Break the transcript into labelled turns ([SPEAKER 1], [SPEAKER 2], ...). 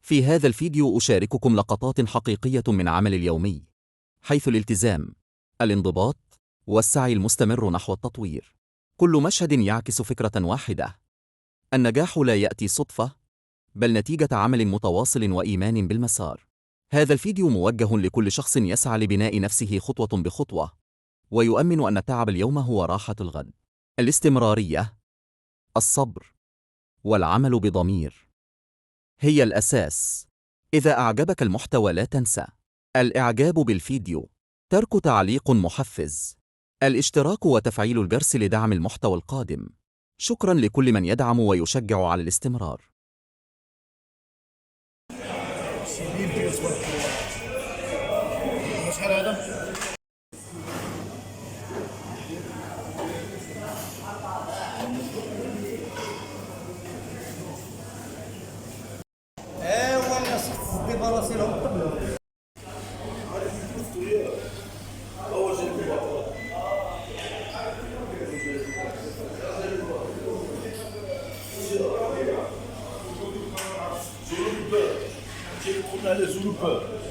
[SPEAKER 1] في هذا الفيديو أشارككم لقطات حقيقية من عملي اليومي، حيث الالتزام، الانضباط، والسعي المستمر نحو التطوير. كل مشهد يعكس فكرة واحدة: النجاح لا يأتي صدفة، بل نتيجة عمل متواصل وإيمان بالمسار. هذا الفيديو موجه لكل شخص يسعى لبناء نفسه خطوة بخطوة، ويؤمن أن تعب اليوم هو راحة الغد. الاستمرارية، الصبر، والعمل بضمير هي الأساس. إذا أعجبك المحتوى لا تنسى الإعجاب بالفيديو، ترك تعليق محفز، الاشتراك وتفعيل الجرس لدعم المحتوى القادم. شكرا لكل من يدعم ويشجع على الاستمرار.
[SPEAKER 2] شحال هذا؟ ايوا الناس ديباراسي لهم قبل.
[SPEAKER 3] على زولبا